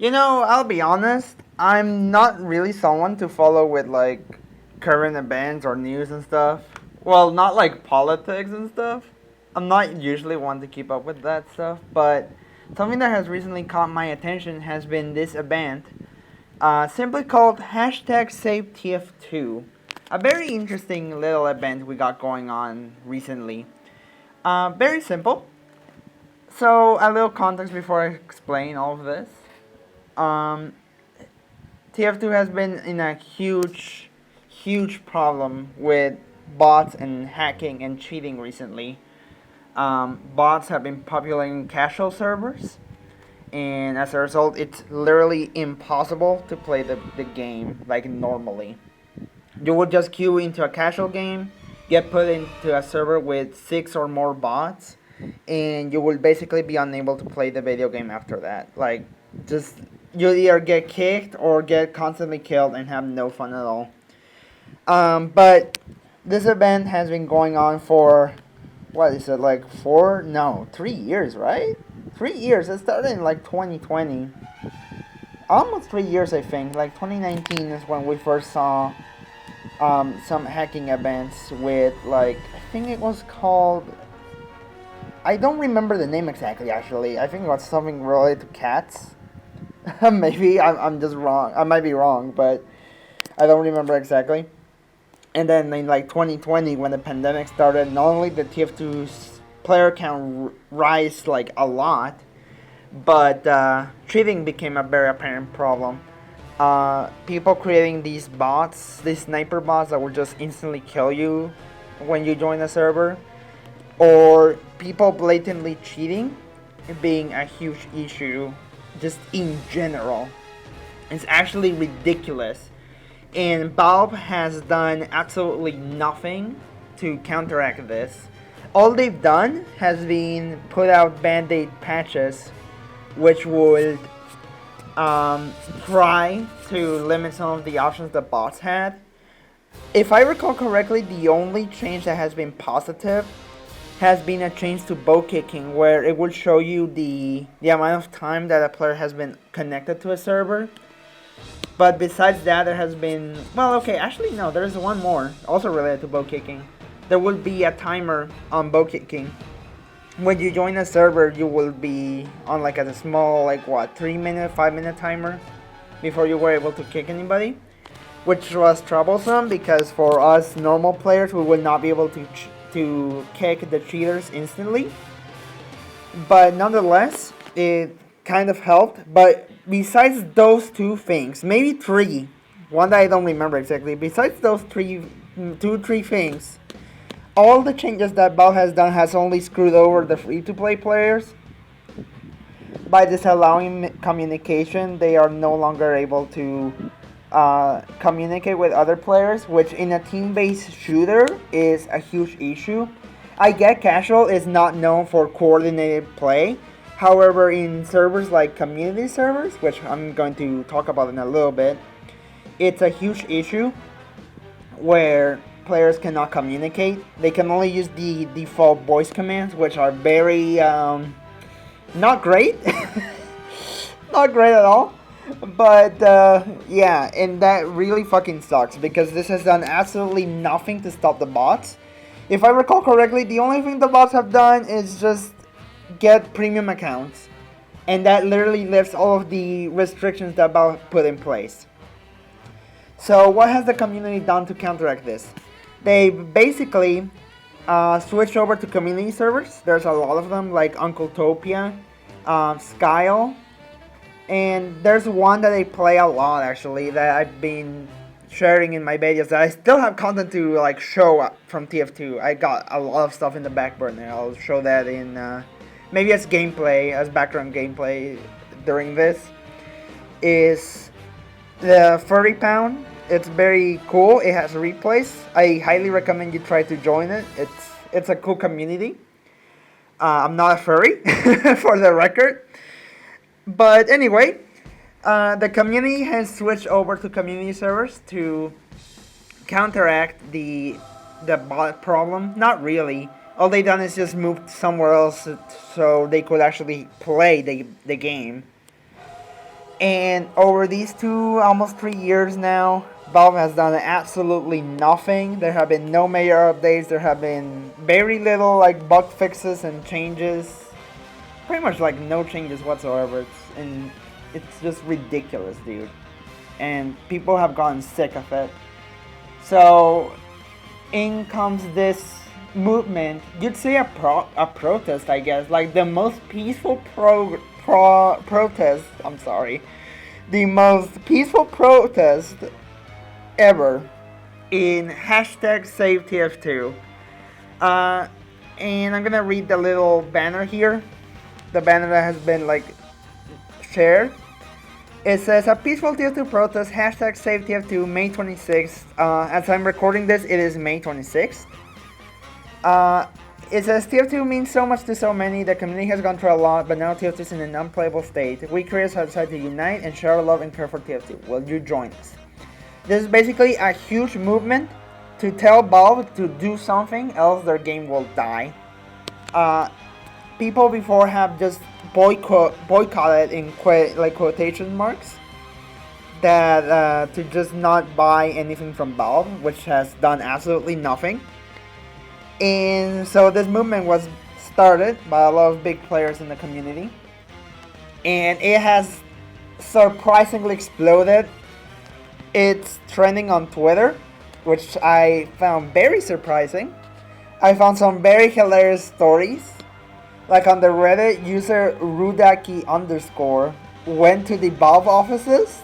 I'll be honest. I'm not really someone to follow with like current events or news and stuff. Well, not like politics and stuff. I'm not usually one to keep up with that stuff, but something that has recently caught my attention has been this event, simply called hashtag Save TF2. A very interesting little event we got going on recently. Very simple. So, a little context before I explain all of this. Um, TF2 has been in a huge problem with bots and hacking and cheating recently. Bots have been populating casual servers, and as a result, it's literally impossible to play the game like normally. You would just queue into a casual game, get put into a server with 6 or more bots, and you will basically be unable to play the video game after that. Like, just you either get kicked or get constantly killed and have no fun at all. But this event has been going on for what is it, like 4? No, 3 years, right? 3 years. It started in like 2020. Almost 3 years, I think. Like 2019 is when we first saw some hacking events with, like, I think it was called. I don't remember the name exactly. Actually, I think it was something related to cats. Maybe I'm just wrong. I might be wrong, but I don't remember exactly. And then in like 2020, when the pandemic started, not only did TF2's player count rise like a lot, but cheating became a very apparent problem. People creating these bots, these sniper bots that will just instantly kill you when you join a server, or people blatantly cheating being a huge issue just in general. It's actually ridiculous. And Valve has done absolutely nothing to counteract this. All they've done has been put out band-aid patches which would try to limit some of the options that bots had. If I recall correctly, the only change that has been positive has been a change to bow kicking, where it will show you the amount of time that a player has been connected to a server. But besides that, there has been, well, okay, actually no, there's one more also related to bow kicking. There will be a timer on bow kicking. When you join a server, you will be on like a small, like what, 3-minute, 5-minute timer before you were able to kick anybody, which was troublesome because for us normal players, we would not be able to kick the cheaters instantly. But nonetheless, it kind of helped. But besides those two things, maybe three, one that I don't remember exactly. Besides those three things, all the changes that Valve has done has only screwed over the free-to-play players. By disallowing communication, they are no longer able to communicate with other players, which in a team-based shooter is a huge issue. I get casual is not known for coordinated play. However, in servers like community servers, which I'm going to talk about in a little bit, it's a huge issue where players cannot communicate. They can only use the default voice commands, which are very not great. Not great at all. But yeah, and that really fucking sucks because this has done absolutely nothing to stop the bots. If I recall correctly, the only thing the bots have done is just get premium accounts, and that literally lifts all of the restrictions that Valve put in place. So what has the community done to counteract this? They basically switched over to community servers. There's a lot of them, like Uncletopia, Skyle, and there's one that I play a lot actually that I've been sharing in my videos that I still have content to like show from TF2. I got a lot of stuff in the back burner. I'll show that in maybe as gameplay, as background gameplay during this. Is the Furry Pound. It's very cool. It has replays. I highly recommend you try to join it. It's a cool community. I'm not a furry, for the record. But anyway, the community has switched over to community servers to counteract the bot problem. Not really. All they done is just moved somewhere else so they could actually play the game. And over these almost 3 years now, Valve has done absolutely nothing. There have been no major updates. There have been very little like bug fixes and changes. Pretty much like no changes whatsoever. It's just ridiculous, dude. And people have gotten sick of it. So in comes this movement. You'd say a protest, I guess, like the most peaceful protest. I'm sorry, the most peaceful protest ever in hashtag Save TF2. And I'm gonna read the little banner here, the banner that has been like shared. It says a peaceful TF2 protest, hashtag Save TF2, May 26th. As I'm recording this, it is May 26th. It says TF2 means so much to so many. The community has gone through a lot, but now TF2 is in an unplayable state. We creators have decided to unite and share our love and care for TF2. Will you join us? This is basically a huge movement to tell Valve to do something, else their game will die. People before have just boycotted in quotation marks that to just not buy anything from Valve, which has done absolutely nothing. And so this movement was started by a lot of big players in the community, and it has surprisingly exploded. It's trending on Twitter, which I found very surprising. I found some very hilarious stories. Like on the Reddit, user Rudaki_ went to the Valve offices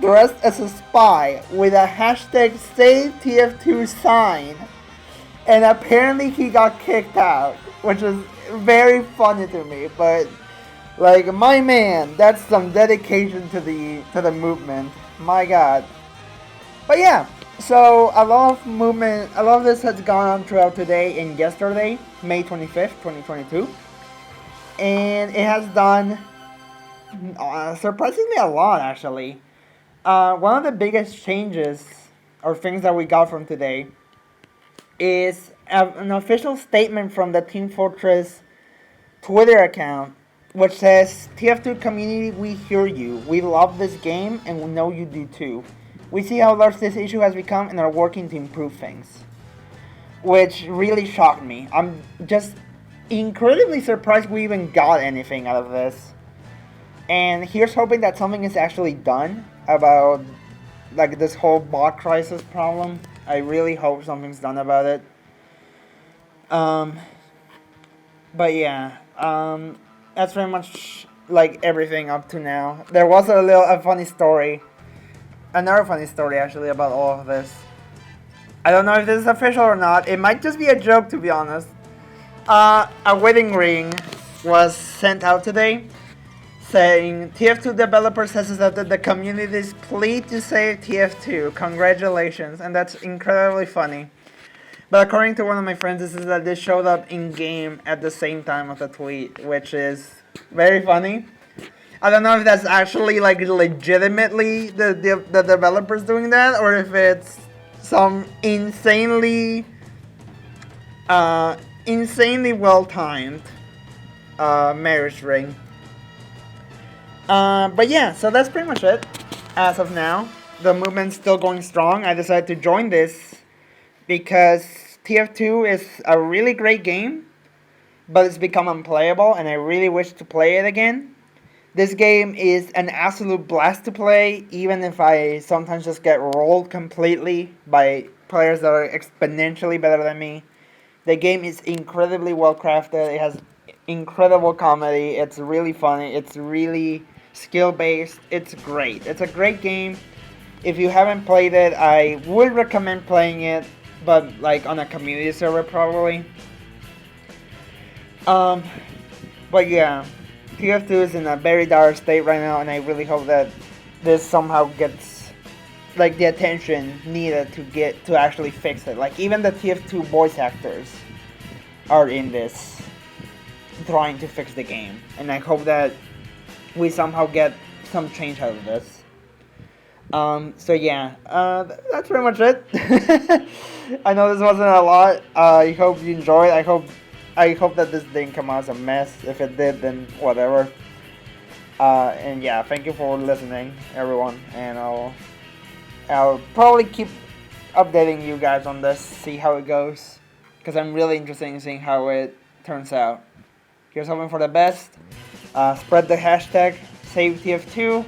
dressed as a spy with a hashtag Save TF2 sign. And apparently he got kicked out, which is very funny to me. But like, my man, that's some dedication to the movement. My God. But yeah, so a lot of this has gone on throughout today and yesterday, May 25th, 2022. And it has done surprisingly a lot, actually. One of the biggest changes or things that we got from today is an official statement from the Team Fortress Twitter account, which says, TF2 community, we hear you. We love this game and we know you do too. We see how large this issue has become and are working to improve things. Which really shocked me. I'm just incredibly surprised we even got anything out of this. And here's hoping that something is actually done about like this whole bot crisis problem. I really hope something's done about it. But yeah, that's pretty much like everything up to now. There was another funny story actually about all of this. I don't know if this is official or not. It might just be a joke, to be honest. A wedding ring was sent out today saying TF2 developers has accepted the community's plea to save TF2. Congratulations. And that's incredibly funny. But according to one of my friends, this showed up in game at the same time of the tweet, which is very funny. I don't know if that's actually like legitimately the developers doing that, or if it's some insanely well timed marriage ring. But yeah, so that's pretty much it. As of now, the movement's still going strong. I decided to join this because TF2 is a really great game, but it's become unplayable, and I really wish to play it again. This game is an absolute blast to play, even if I sometimes just get rolled completely by players that are exponentially better than me. The game is incredibly well crafted. It has incredible comedy. It's really funny. It's really skill based. It's great. It's a great game. If you haven't played it, I would recommend playing it, but like on a community server probably. But yeah, TF2 is in a very dire state right now, and I really hope that this somehow gets like the attention needed to actually fix it. Like even the TF2 voice actors are in this trying to fix the game, and I hope that we somehow get some change out of this. So yeah, that's pretty much it. I know this wasn't a lot. I hope you enjoyed. I hope that this didn't come out as a mess. If it did, then whatever. And yeah, thank you for listening, everyone. And I'll probably keep updating you guys on this, see how it goes, because I'm really interested in seeing how it turns out. Here's hoping for the best. Spread the hashtag Save TF2.